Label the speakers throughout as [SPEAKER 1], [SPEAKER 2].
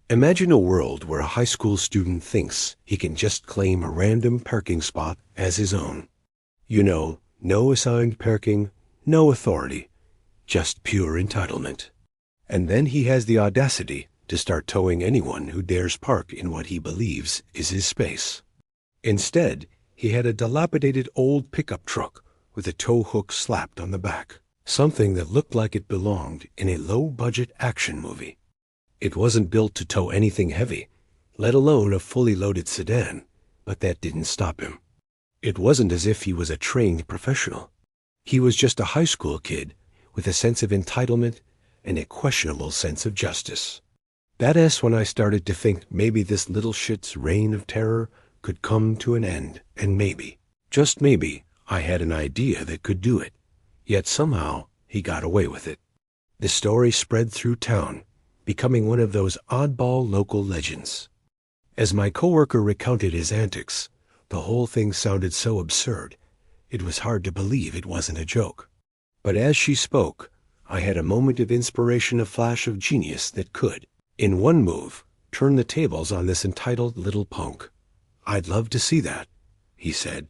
[SPEAKER 1] Imagine a world where a high school student thinks he can just claim a random parking spot as his own. You know, no assigned parking, no authority, just pure entitlement. And then he has the audacity to start towing anyone who dares park in what he believes is his space. Instead, he had a dilapidated old pickup truck with a tow hook slapped on the back, something that looked like it belonged in a low-budget action movie. It wasn't built to tow anything heavy, let alone a fully loaded sedan, but that didn't stop him. It wasn't as if he was a trained professional. He was just a high school kid with a sense of entitlement and a questionable sense of justice. That's when I started to think maybe this little shit's reign of terror could come to an end, and maybe, just maybe, I had an idea that could do it. Yet somehow he got away with it. The story spread through town, becoming one of those oddball local legends. As my coworker recounted his antics, the whole thing sounded so absurd, it was hard to believe it wasn't a joke. But as she spoke, I had a moment of inspiration, a flash of genius that could, in one move, turn the tables on this entitled little punk. "I'd love to see that," he said.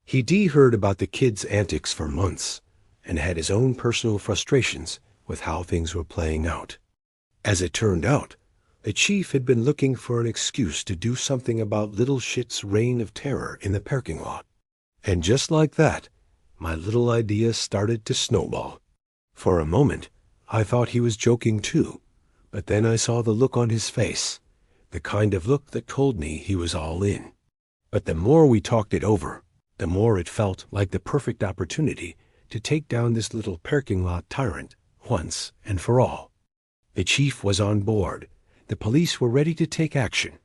[SPEAKER 1] He'd heard about the kid's antics for months, and had his own personal frustrations with how things were playing out. As it turned out, the chief had been looking for an excuse to do something about little shit's reign of terror in the parking lot. And just like that, my little idea started to snowball. For a moment, I thought he was joking too, but then I saw the look on his face, the kind of look that told me he was all in. But the more we talked it over, the more it felt like the perfect opportunity to take down this little parking lot tyrant once and for all. The chief was on board, the police were ready to take action,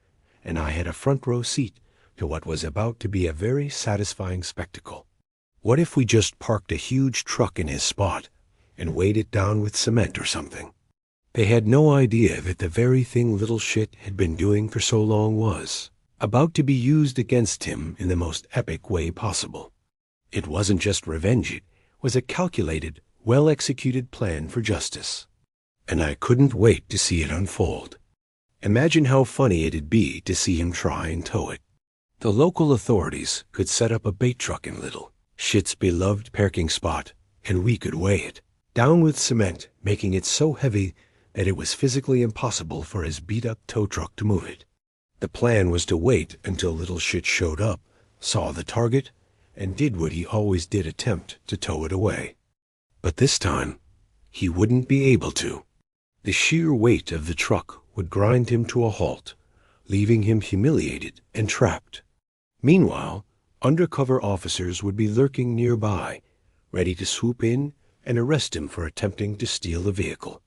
[SPEAKER 1] and I had a front row seat to what was about to be a very satisfying spectacle. What if we just parked a huge truck in his spot and weighed it down with cement or something? They had no idea that the very thing little shit had been doing for so long was about to be used against him in the most epic way possible. It wasn't just revenge, it was a calculated, well-executed plan for justice. And I couldn't wait to see it unfold. Imagine how funny it'd be to see him try and tow it. The local authorities could set up a bait truck in little shit's beloved parking spot, and we could weigh it down with cement, making it so heavy that it was physically impossible for his beat-up tow truck to move it. The plan was to wait until little shit showed up, saw the target, and did what he always did, attempt to tow it away. But this time, he wouldn't be able to. The sheer weight of the truck would grind him to a halt, leaving him humiliated and trapped. Meanwhile, undercover officers would be lurking nearby, ready to swoop in and arrest him for attempting to steal the vehicle.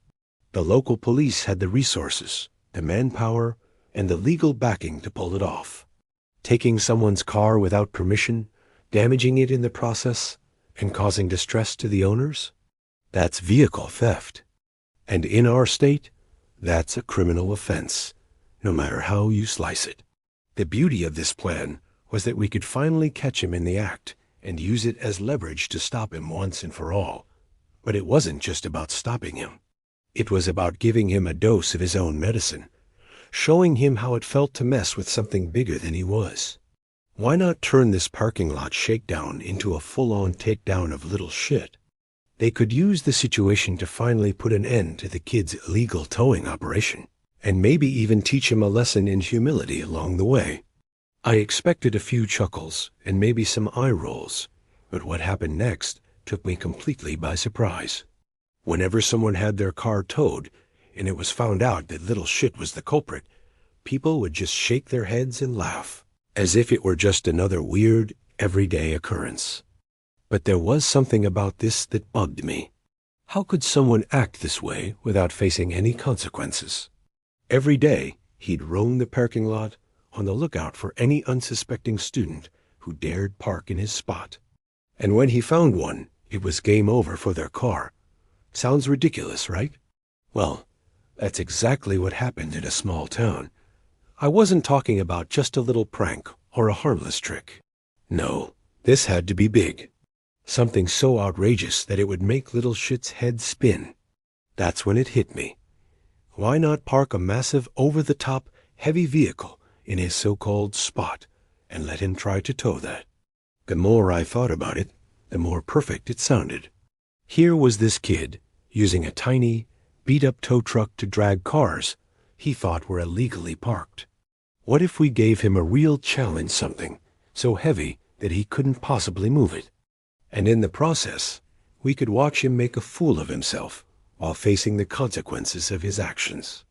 [SPEAKER 1] The local police had the resources, the manpower, and the legal backing to pull it off. Taking someone's car without permission, damaging it in the process, and causing distress to the owners? That's vehicle theft. And in our state, that's a criminal offense, no matter how you slice it. The beauty of this plan was that we could finally catch him in the act and use it as leverage to stop him once and for all. But it wasn't just about stopping him. It was about giving him a dose of his own medicine, showing him how it felt to mess with something bigger than he was. Why not turn this parking lot shakedown into a full-on takedown of little shit? They could use the situation to finally put an end to the kid's illegal towing operation, and maybe even teach him a lesson in humility along the way. I expected a few chuckles and maybe some eye rolls, but what happened next took me completely by surprise. Whenever someone had their car towed, and it was found out that little shit was the culprit, people would just shake their heads and laugh, as if it were just another weird, everyday occurrence. But there was something about this that bugged me. How could someone act this way without facing any consequences? Every day, he'd roam the parking lot on the lookout for any unsuspecting student who dared park in his spot. And when he found one, it was game over for their car. Sounds ridiculous, right? Well, that's exactly what happened in a small town. I wasn't talking about just a little prank or a harmless trick. No, this had to be big. Something so outrageous that it would make little shit's head spin. That's when it hit me. Why not park a massive over-the-top heavy vehicle in his so-called spot and let him try to tow that? The more I thought about it, the more perfect it sounded. Here was this kid using a tiny, beat-up tow truck to drag cars he thought were illegally parked. What if we gave him a real challenge, something so heavy that he couldn't possibly move it? And in the process, we could watch him make a fool of himself while facing the consequences of his actions.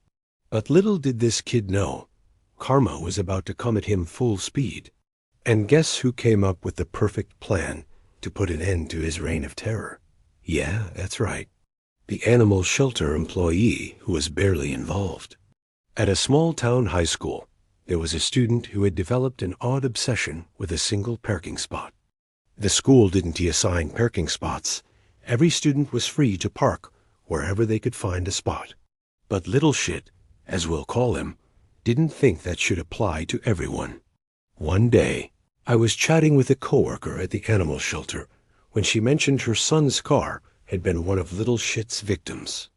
[SPEAKER 1] But little did this kid know, karma was about to come at him full speed. And guess who came up with the perfect plan to put an end to his reign of terror? Yeah, that's right. The animal shelter employee who was barely involved. At a small-town high school, there was a student who had developed an odd obsession with a single parking spot. The school didn't assign parking spots. Every student was free to park wherever they could find a spot. But little shit, as we'll call him, didn't think that should apply to everyone. One day, I was chatting with a coworker at the animal shelter when she mentioned her son's car had been one of little shit's victims.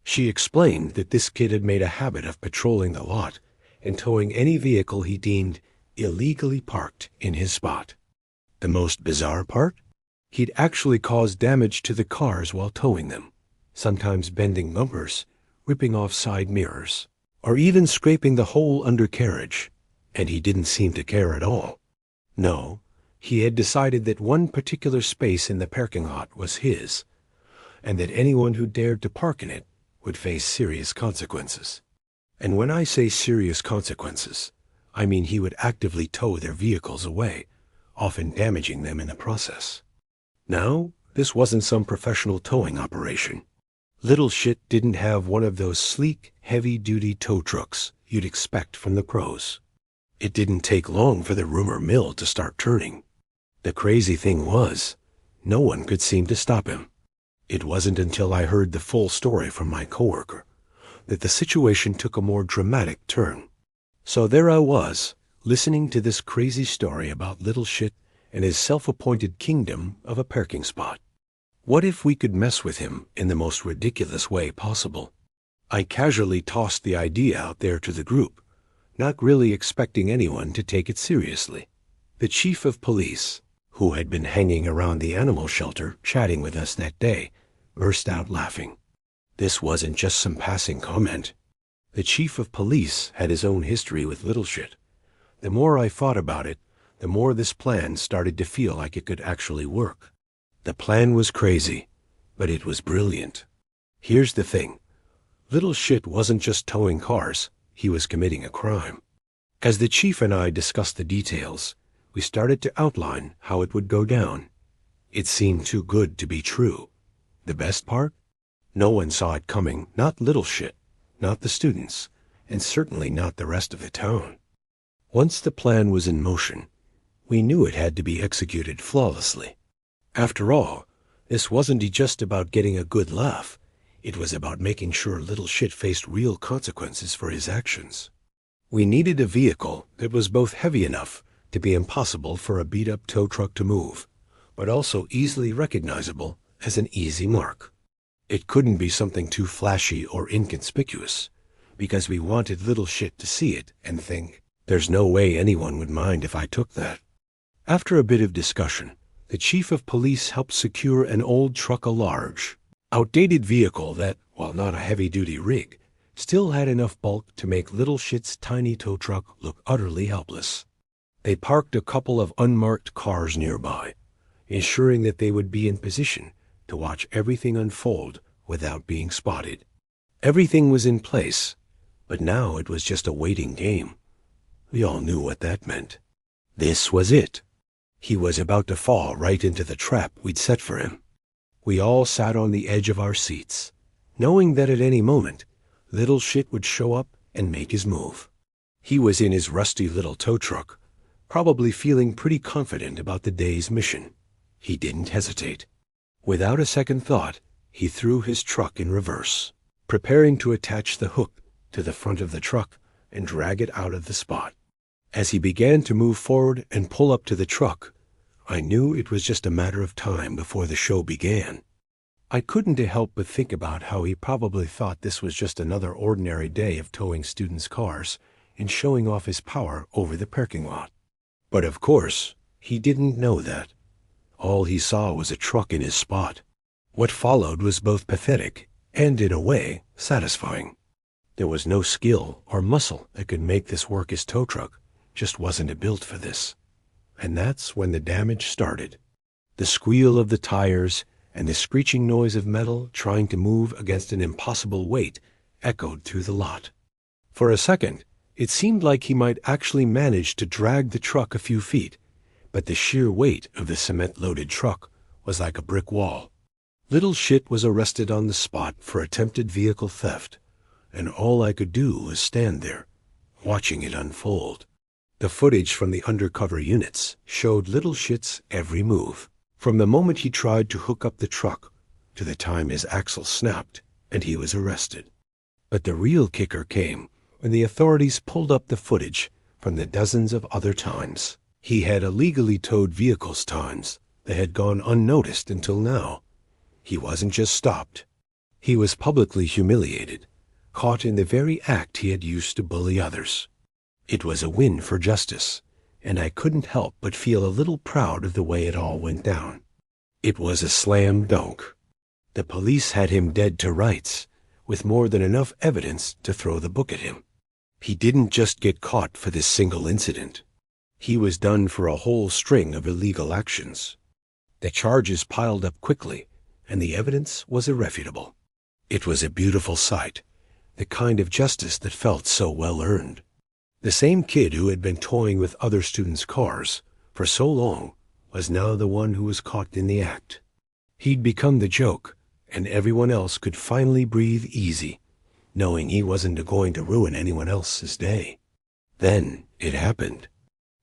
[SPEAKER 1] She explained that this kid had made a habit of patrolling the lot and towing any vehicle he deemed illegally parked in his spot. The most bizarre part? He'd actually caused damage to the cars while towing them, sometimes bending bumpers, ripping off side mirrors, or even scraping the whole undercarriage, and he didn't seem to care at all. No, he had decided that one particular space in the parking lot was his, and that anyone who dared to park in it would face serious consequences. And when I say serious consequences, I mean he would actively tow their vehicles away, often damaging them in the process. Now, this wasn't some professional towing operation. Little shit didn't have one of those sleek, heavy-duty tow trucks you'd expect from the pros. It didn't take long for the rumor mill to start turning. The crazy thing was, no one could seem to stop him. It wasn't until I heard the full story from my coworker that the situation took a more dramatic turn. So there I was, listening to this crazy story about little shit and his self-appointed kingdom of a parking spot. What if we could mess with him in the most ridiculous way possible? I casually tossed the idea out there to the group, not really expecting anyone to take it seriously. The chief of police, who had been hanging around the animal shelter chatting with us that day, burst out laughing. This wasn't just some passing comment. The chief of police had his own history with little shit. The more I thought about it, the more this plan started to feel like it could actually work. The plan was crazy, but it was brilliant. Here's the thing. Little shit wasn't just towing cars, he was committing a crime. As the chief and I discussed the details, we started to outline how it would go down. It seemed too good to be true. The best part? No one saw it coming, not little shit, not the students, and certainly not the rest of the town. Once the plan was in motion, we knew it had to be executed flawlessly. After all, this wasn't just about getting a good laugh. It was about making sure little shit faced real consequences for his actions. We needed a vehicle that was both heavy enough to be impossible for a beat-up tow truck to move, but also easily recognizable as an easy mark. It couldn't be something too flashy or inconspicuous, because we wanted little shit to see it and think, there's no way anyone would mind if I took that. After a bit of discussion, the chief of police helped secure an old truck-a-large, outdated vehicle that, while not a heavy-duty rig, still had enough bulk to make little shit's tiny tow truck look utterly helpless. They parked a couple of unmarked cars nearby, ensuring that they would be in position to watch everything unfold without being spotted. Everything was in place, but now it was just a waiting game. We all knew what that meant. This was it. He was about to fall right into the trap we'd set for him. We all sat on the edge of our seats, knowing that at any moment, little shit would show up and make his move. He was in his rusty little tow truck, probably feeling pretty confident about the day's mission. He didn't hesitate. Without a second thought, he threw his truck in reverse, preparing to attach the hook to the front of the truck and drag it out of the spot. As he began to move forward and pull up to the truck, I knew it was just a matter of time before the show began. I couldn't help but think about how he probably thought this was just another ordinary day of towing students' cars and showing off his power over the parking lot. But of course, he didn't know that. All he saw was a truck in his spot. What followed was both pathetic and, in a way, satisfying. There was no skill or muscle that could make this work as tow truck, just wasn't built for this. And that's when the damage started. The squeal of the tires and the screeching noise of metal trying to move against an impossible weight echoed through the lot. For a second, it seemed like he might actually manage to drag the truck a few feet, but the sheer weight of the cement-loaded truck was like a brick wall. Little Shit was arrested on the spot for attempted vehicle theft, and all I could do was stand there, watching it unfold. The footage from the undercover units showed Little Shit's every move, from the moment he tried to hook up the truck to the time his axle snapped and he was arrested. But the real kicker came when the authorities pulled up the footage from the dozens of other times he had illegally towed vehicles, times that had gone unnoticed until now. He wasn't just stopped. He was publicly humiliated, caught in the very act he had used to bully others. It was a win for justice, and I couldn't help but feel a little proud of the way it all went down. It was a slam dunk. The police had him dead to rights, with more than enough evidence to throw the book at him. He didn't just get caught for this single incident. He was done for a whole string of illegal actions. The charges piled up quickly, and the evidence was irrefutable. It was a beautiful sight, the kind of justice that felt so well earned. The same kid who had been toying with other students' cars for so long was now the one who was caught in the act. He'd become the joke, and everyone else could finally breathe easy, knowing he wasn't going to ruin anyone else's day. Then it happened.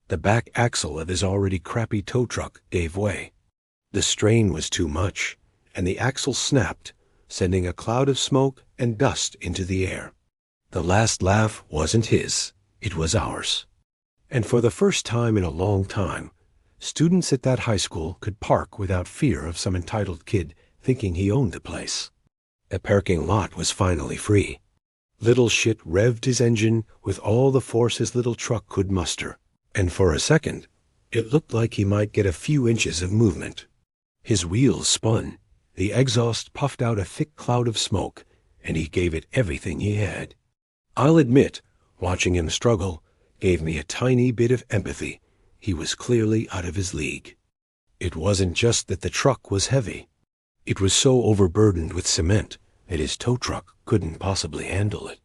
[SPEAKER 1] The back axle of his already crappy tow truck gave way. The strain was too much, and the axle snapped, sending a cloud of smoke and dust into the air. The last laugh wasn't his, it was ours. And for the first time in a long time, students at that high school could park without fear of some entitled kid thinking he owned the place. The parking lot was finally free. Little Shit revved his engine with all the force his little truck could muster, and for a second, it looked like he might get a few inches of movement. His wheels spun, the exhaust puffed out a thick cloud of smoke, and he gave it everything he had. I'll admit, watching him struggle gave me a tiny bit of empathy. He was clearly out of his league. It wasn't just that the truck was heavy. It was so overburdened with cement that his tow truck couldn't possibly handle it.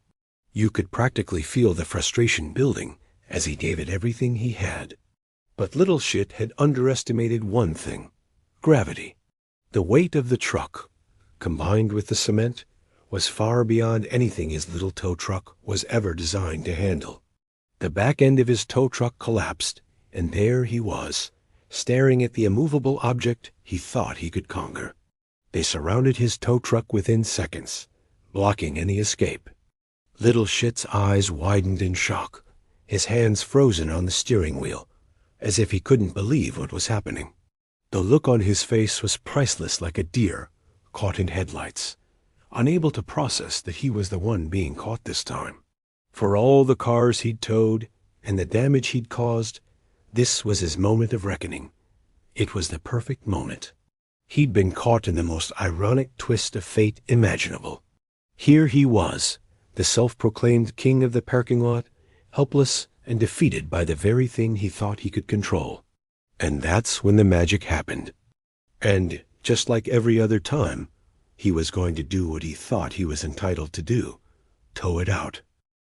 [SPEAKER 1] You could practically feel the frustration building as he gave it everything he had. But Little Shit had underestimated one thing: gravity. The weight of the truck, combined with the cement, was far beyond anything his little tow truck was ever designed to handle. The back end of his tow truck collapsed, and there he was, staring at the immovable object he thought he could conquer. They surrounded his tow truck within seconds, blocking any escape. Little Shit's eyes widened in shock, his hands frozen on the steering wheel, as if he couldn't believe what was happening. The look on his face was priceless, like a deer caught in headlights, unable to process that he was the one being caught this time. For all the cars he'd towed and the damage he'd caused, this was his moment of reckoning. It was the perfect moment. He'd been caught in the most ironic twist of fate imaginable. Here he was, the self-proclaimed king of the parking lot, helpless and defeated by the very thing he thought he could control. And that's when the magic happened. And, just like every other time, he was going to do what he thought he was entitled to do: tow it out.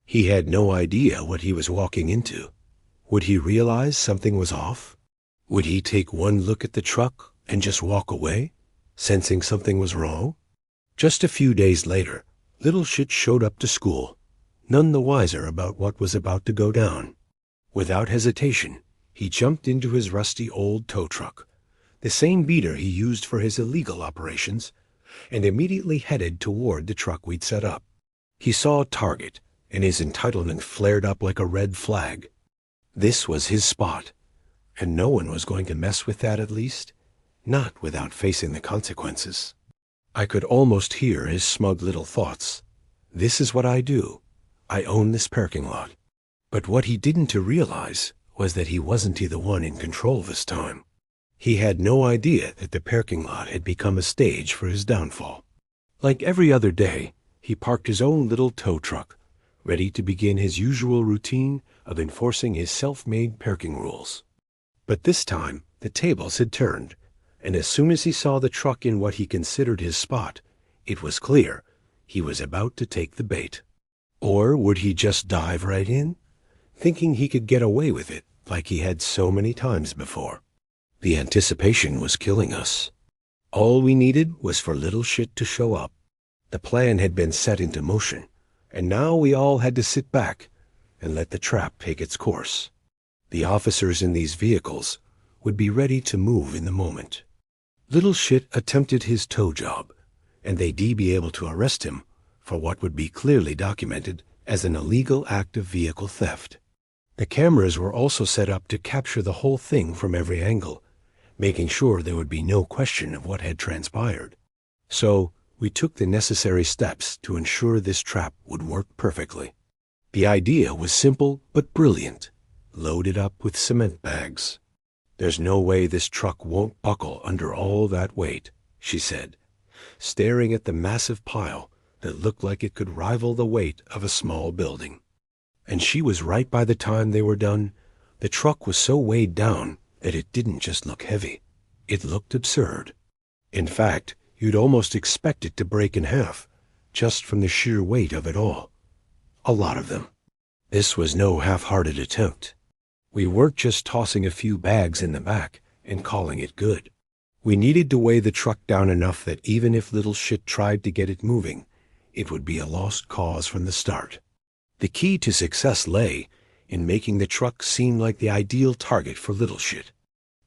[SPEAKER 1] He had no idea what he was walking into. Would he realize something was off? Would he take one look at the truck and just walk away, sensing something was wrong? Just a few days later, Little Shit showed up to school, none the wiser about what was about to go down. Without hesitation, he jumped into his rusty old tow truck, the same beater he used for his illegal operations, and immediately headed toward the truck we'd set up. He saw a target, and his entitlement flared up like a red flag. This was his spot, and no one was going to mess with that, at least, not without facing the consequences. I could almost hear his smug little thoughts. This is what I do. I own this parking lot. But what he didn't realize was that he wasn't the one in control this time. He had no idea that the parking lot had become a stage for his downfall. Like every other day, he parked his own little tow truck, ready to begin his usual routine of enforcing his self-made parking rules. But this time, the tables had turned, and as soon as he saw the truck in what he considered his spot, it was clear he was about to take the bait. Or would he just dive right in, thinking he could get away with it like he had so many times before? The anticipation was killing us. All we needed was for Little Shit to show up. The plan had been set into motion, and now we all had to sit back and let the trap take its course. The officers in these vehicles would be ready to move in the moment. Little Shit attempted his tow job, and they'd be able to arrest him for what would be clearly documented as an illegal act of vehicle theft. The cameras were also set up to capture the whole thing from every angle, making sure there would be no question of what had transpired. So we took the necessary steps to ensure this trap would work perfectly. The idea was simple but brilliant. Load it up with cement bags. There's no way this truck won't buckle under all that weight, she said, staring at the massive pile that looked like it could rival the weight of a small building. And she was right. By the time they were done, the truck was so weighed down that it didn't just look heavy. It looked absurd. In fact, you'd almost expect it to break in half, just from the sheer weight of it all. A lot of them. This was no half-hearted attempt. We weren't just tossing a few bags in the back and calling it good. We needed to weigh the truck down enough that even if Little Shit tried to get it moving, it would be a lost cause from the start. The key to success lay in making the truck seem like the ideal target for Little Shit,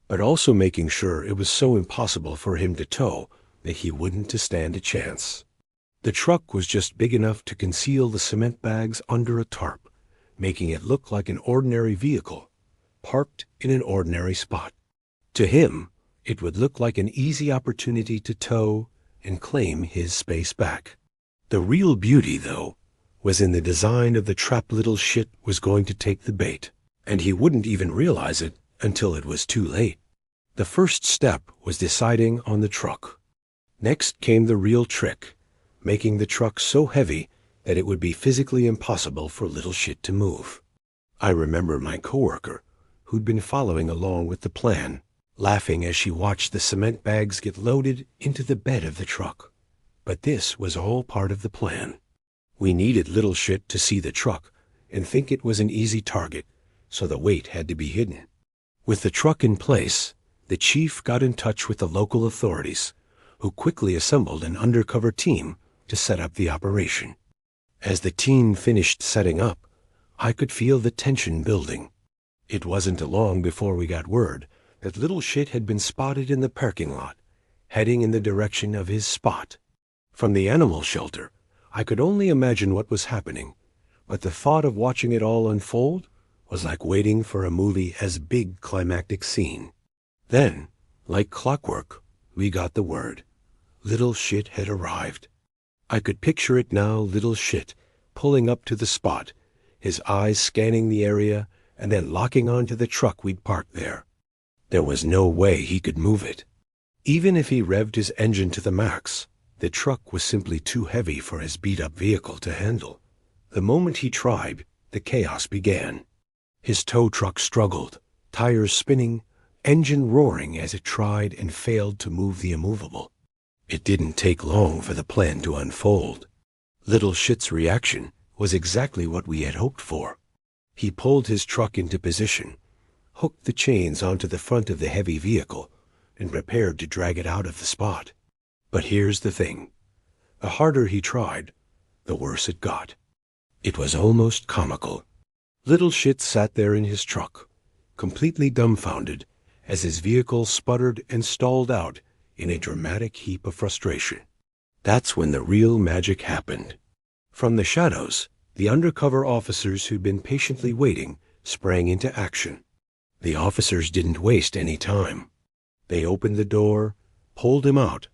[SPEAKER 1] but also making sure it was so impossible for him to tow that he wouldn't stand a chance. The truck was just big enough to conceal the cement bags under a tarp, making it look like an ordinary vehicle, parked in an ordinary spot. To him, it would look like an easy opportunity to tow and claim his space back. The real beauty, though, was in the design of the trap Little Shit was going to take the bait, and he wouldn't even realize it until it was too late. The first step was deciding on the truck. Next came the real trick, making the truck so heavy that it would be physically impossible for Little Shit to move. I remember my coworker, who'd been following along with the plan, laughing as she watched the cement bags get loaded into the bed of the truck. But this was all part of the plan. We needed Little Shit to see the truck and think it was an easy target, so the weight had to be hidden. With the truck in place, the chief got in touch with the local authorities, who quickly assembled an undercover team to set up the operation. As the team finished setting up, I could feel the tension building. It wasn't long before we got word that Little Shit had been spotted in the parking lot, heading in the direction of his spot. From the animal shelter, I could only imagine what was happening, but the thought of watching it all unfold was like waiting for a movie as big climactic scene. Then, like clockwork, we got the word. Little Shit had arrived. I could picture it now, Little Shit pulling up to the spot, his eyes scanning the area and then locking onto the truck we'd parked there. There was no way he could move it. Even if he revved his engine to the max, the truck was simply too heavy for his beat-up vehicle to handle. The moment he tried, the chaos began. His tow truck struggled, tires spinning, engine roaring as it tried and failed to move the immovable. It didn't take long for the plan to unfold. Little Shit's reaction was exactly what we had hoped for. He pulled his truck into position, hooked the chains onto the front of the heavy vehicle, and prepared to drag it out of the spot. But here's the thing. The harder he tried, the worse it got. It was almost comical. Little Shit sat there in his truck, completely dumbfounded, as his vehicle sputtered and stalled out in a dramatic heap of frustration. That's when the real magic happened. From the shadows, the undercover officers who'd been patiently waiting sprang into action. The officers didn't waste any time. They opened the door, pulled him out,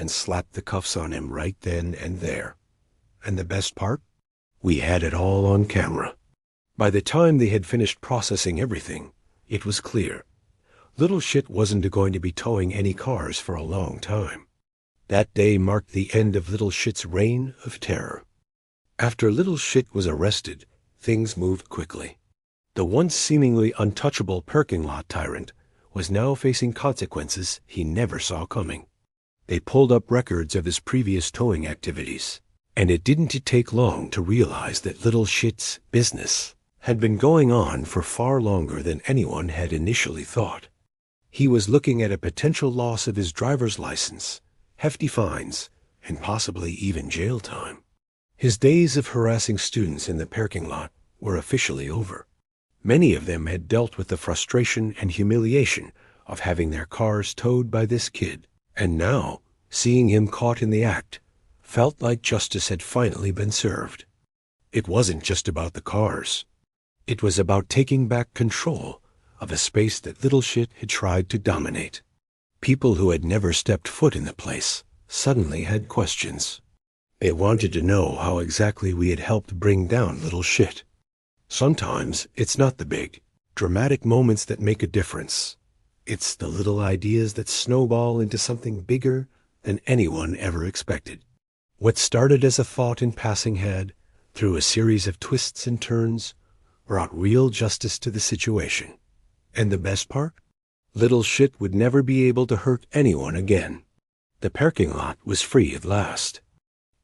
[SPEAKER 1] and slapped the cuffs on him right then and there. And the best part? We had it all on camera. By the time they had finished processing everything, it was clear. Little Shit wasn't going to be towing any cars for a long time. That day marked the end of Little Shit's reign of terror. After Little Shit was arrested, things moved quickly. The once seemingly untouchable parking lot tyrant was now facing consequences he never saw coming. They pulled up records of his previous towing activities, and it didn't take long to realize that Little Shit's business had been going on for far longer than anyone had initially thought. He was looking at a potential loss of his driver's license, hefty fines, and possibly even jail time. His days of harassing students in the parking lot were officially over. Many of them had dealt with the frustration and humiliation of having their cars towed by this kid, and now, seeing him caught in the act, felt like justice had finally been served. It wasn't just about the cars. It was about taking back control of a space that Little Shit had tried to dominate. People who had never stepped foot in the place suddenly had questions. They wanted to know how exactly we had helped bring down Little Shit. Sometimes it's not the big, dramatic moments that make a difference. It's the little ideas that snowball into something bigger than anyone ever expected. What started as a thought in passing had, through a series of twists and turns, brought real justice to the situation. And the best part? Little Shit would never be able to hurt anyone again. The parking lot was free at last.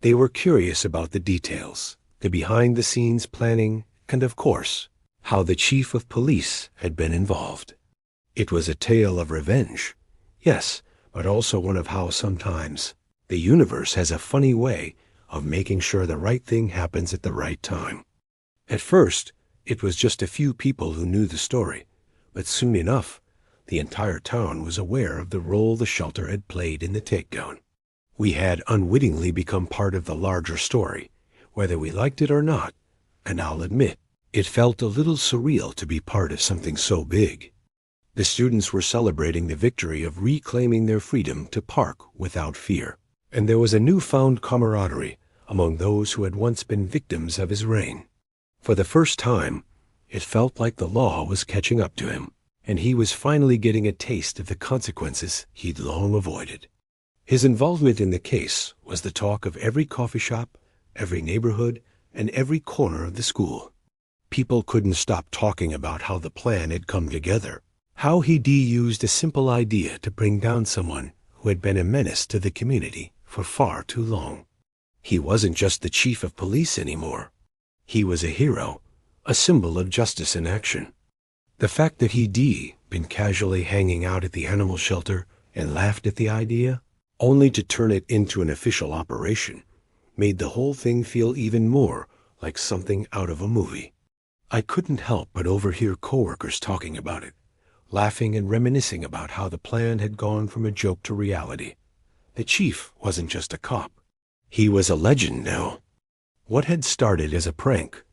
[SPEAKER 1] They were curious about the details, the behind-the-scenes planning, and of course, how the chief of police had been involved. It was a tale of revenge, yes, but also one of how sometimes the universe has a funny way of making sure the right thing happens at the right time. At first, it was just a few people who knew the story, but soon enough, the entire town was aware of the role the shelter had played in the takedown. We had unwittingly become part of the larger story, whether we liked it or not, and I'll admit, it felt a little surreal to be part of something so big. The students were celebrating the victory of reclaiming their freedom to park without fear, and there was a newfound camaraderie among those who had once been victims of his reign. For the first time, it felt like the law was catching up to him, and he was finally getting a taste of the consequences he'd long avoided. His involvement in the case was the talk of every coffee shop, every neighborhood, and every corner of the school. People couldn't stop talking about how the plan had come together, how he'd used a simple idea to bring down someone who had been a menace to the community for far too long. He wasn't just the chief of police anymore. He was a hero, a symbol of justice in action. The fact that he'd been casually hanging out at the animal shelter and laughed at the idea, only to turn it into an official operation, made the whole thing feel even more like something out of a movie. I couldn't help but overhear coworkers talking about it, laughing and reminiscing about how the plan had gone from a joke to reality. The chief wasn't just a cop. He was a legend now. What had started as a prank,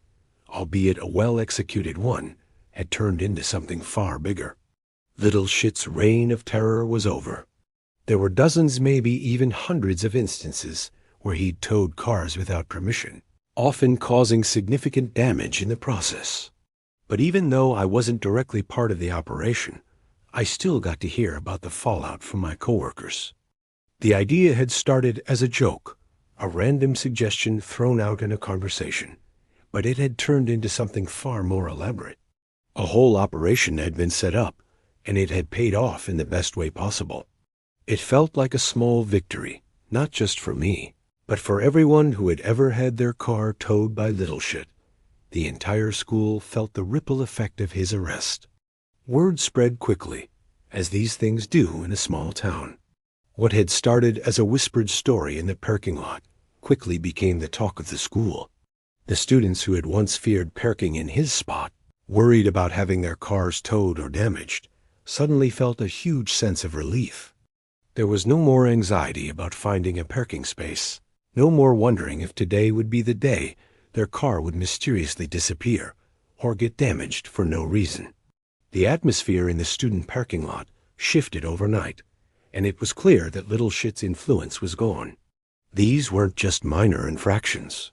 [SPEAKER 1] albeit a well-executed one, had turned into something far bigger. Little Shit's reign of terror was over. There were dozens, maybe even hundreds of instances where he'd towed cars without permission, often causing significant damage in the process. But even though I wasn't directly part of the operation, I still got to hear about the fallout from my coworkers. The idea had started as a joke, a random suggestion thrown out in a conversation, but it had turned into something far more elaborate. A whole operation had been set up, and it had paid off in the best way possible. It felt like a small victory, not just for me, but for everyone who had ever had their car towed by Little Shit. The entire school felt the ripple effect of his arrest. Word spread quickly, as these things do in a small town. What had started as a whispered story in the parking lot quickly became the talk of the school. The students who had once feared parking in his spot, worried about having their cars towed or damaged, suddenly felt a huge sense of relief. There was no more anxiety about finding a parking space, no more wondering if today would be the day their car would mysteriously disappear or get damaged for no reason. The atmosphere in the student parking lot shifted overnight, and it was clear that Little Shit's influence was gone. These weren't just minor infractions.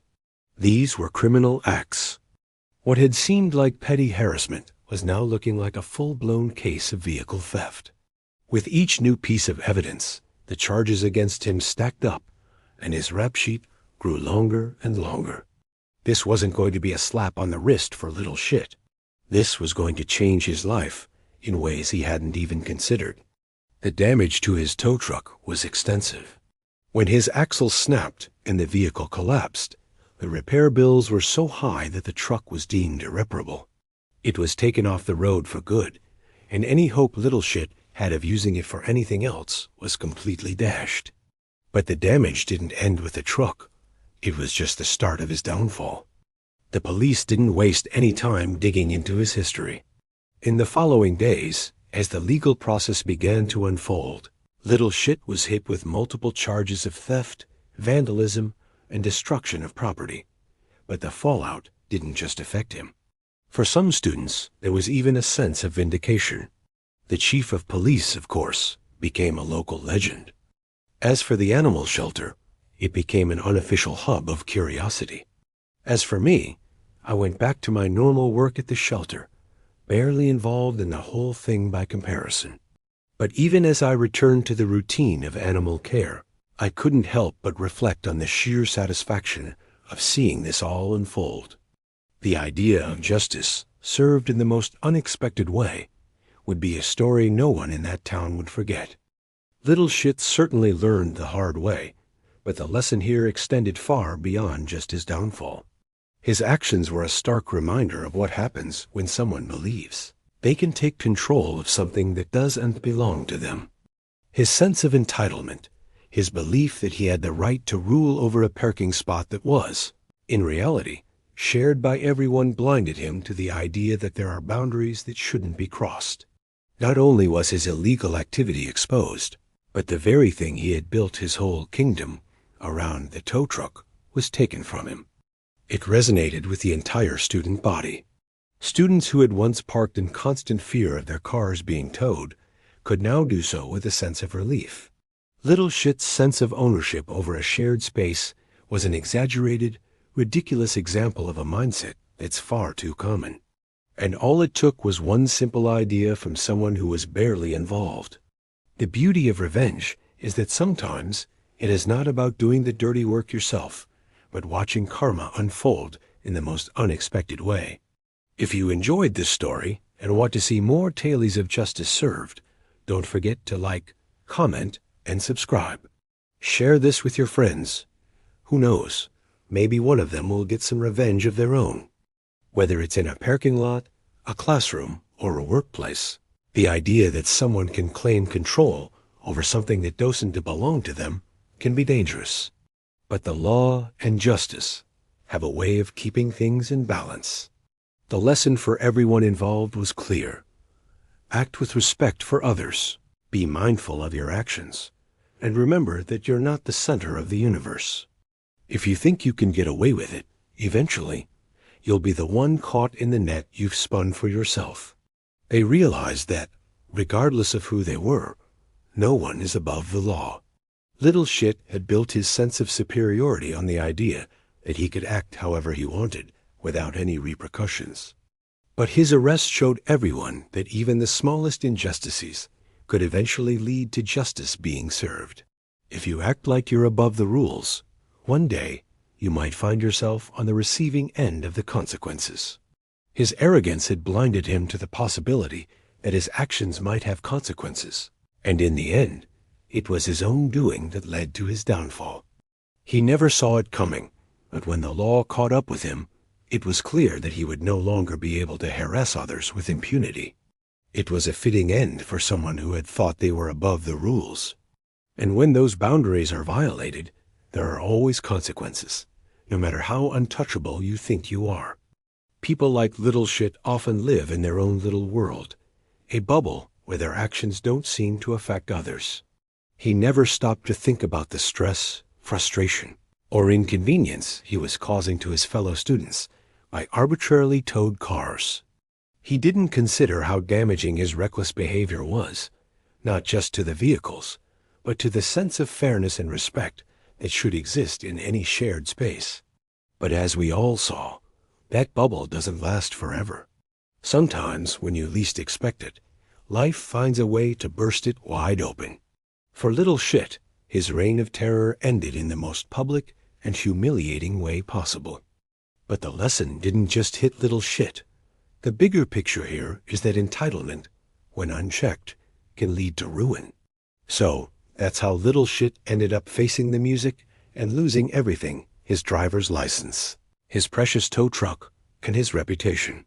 [SPEAKER 1] These were criminal acts. What had seemed like petty harassment was now looking like a full-blown case of vehicle theft. With each new piece of evidence, the charges against him stacked up, and his rap sheet grew longer and longer. This wasn't going to be a slap on the wrist for Little Shit. This was going to change his life in ways he hadn't even considered. The damage to his tow truck was extensive. When his axle snapped and the vehicle collapsed, the repair bills were so high that the truck was deemed irreparable. It was taken off the road for good, and any hope Little Shit had of using it for anything else was completely dashed. But the damage didn't end with the truck. It was just the start of his downfall. The police didn't waste any time digging into his history. In the following days, as the legal process began to unfold, Little Shit was hit with multiple charges of theft, vandalism, and destruction of property. But the fallout didn't just affect him. For some students, there was even a sense of vindication. The chief of police, of course, became a local legend. As for the animal shelter, it became an unofficial hub of curiosity. As for me, I went back to my normal work at the shelter, barely involved in the whole thing by comparison. But even as I returned to the routine of animal care, I couldn't help but reflect on the sheer satisfaction of seeing this all unfold. The idea of justice, served in the most unexpected way, would be a story no one in that town would forget. Little Shit certainly learned the hard way, but the lesson here extended far beyond just his downfall. His actions were a stark reminder of what happens when someone believes they can take control of something that doesn't belong to them. His sense of entitlement, his belief that he had the right to rule over a parking spot that was, in reality, shared by everyone, blinded him to the idea that there are boundaries that shouldn't be crossed. Not only was his illegal activity exposed, but the very thing he had built his whole kingdom around, the tow truck, was taken from him. It resonated with the entire student body. Students who had once parked in constant fear of their cars being towed could now do so with a sense of relief. Little Shit's sense of ownership over a shared space was an exaggerated, ridiculous example of a mindset that's far too common. And all it took was one simple idea from someone who was barely involved. The beauty of revenge is that sometimes it is not about doing the dirty work yourself, but watching karma unfold in the most unexpected way. If you enjoyed this story and want to see more tales of justice served, don't forget to like, comment, and subscribe. Share this with your friends. Who knows, maybe one of them will get some revenge of their own. Whether it's in a parking lot, a classroom, or a workplace, the idea that someone can claim control over something that doesn't belong to them can be dangerous. But the law and justice have a way of keeping things in balance. The lesson for everyone involved was clear. Act with respect for others. Be mindful of your actions. And remember that you're not the center of the universe. If you think you can get away with it, eventually, you'll be the one caught in the net you've spun for yourself. They realized that, regardless of who they were, no one is above the law. Little Shit had built his sense of superiority on the idea that he could act however he wanted without any repercussions. But his arrest showed everyone that even the smallest injustices could eventually lead to justice being served. If you act like you're above the rules, one day you might find yourself on the receiving end of the consequences. His arrogance had blinded him to the possibility that his actions might have consequences, and in the end, it was his own doing that led to his downfall. He never saw it coming, but when the law caught up with him, it was clear that he would no longer be able to harass others with impunity. It was a fitting end for someone who had thought they were above the rules. And when those boundaries are violated, there are always consequences, no matter how untouchable you think you are. People like Little Shit often live in their own little world, a bubble where their actions don't seem to affect others. He never stopped to think about the stress, frustration, or inconvenience he was causing to his fellow students by arbitrarily towed cars. He didn't consider how damaging his reckless behavior was, not just to the vehicles, but to the sense of fairness and respect that should exist in any shared space. But as we all saw, that bubble doesn't last forever. Sometimes, when you least expect it, life finds a way to burst it wide open. For little Shit, his reign of terror ended in the most public and humiliating way possible. But the lesson didn't just hit little Shit. The bigger picture here is that entitlement, when unchecked, can lead to ruin. So, that's how little Shit ended up facing the music and losing everything: his driver's license, his precious tow truck, and his reputation.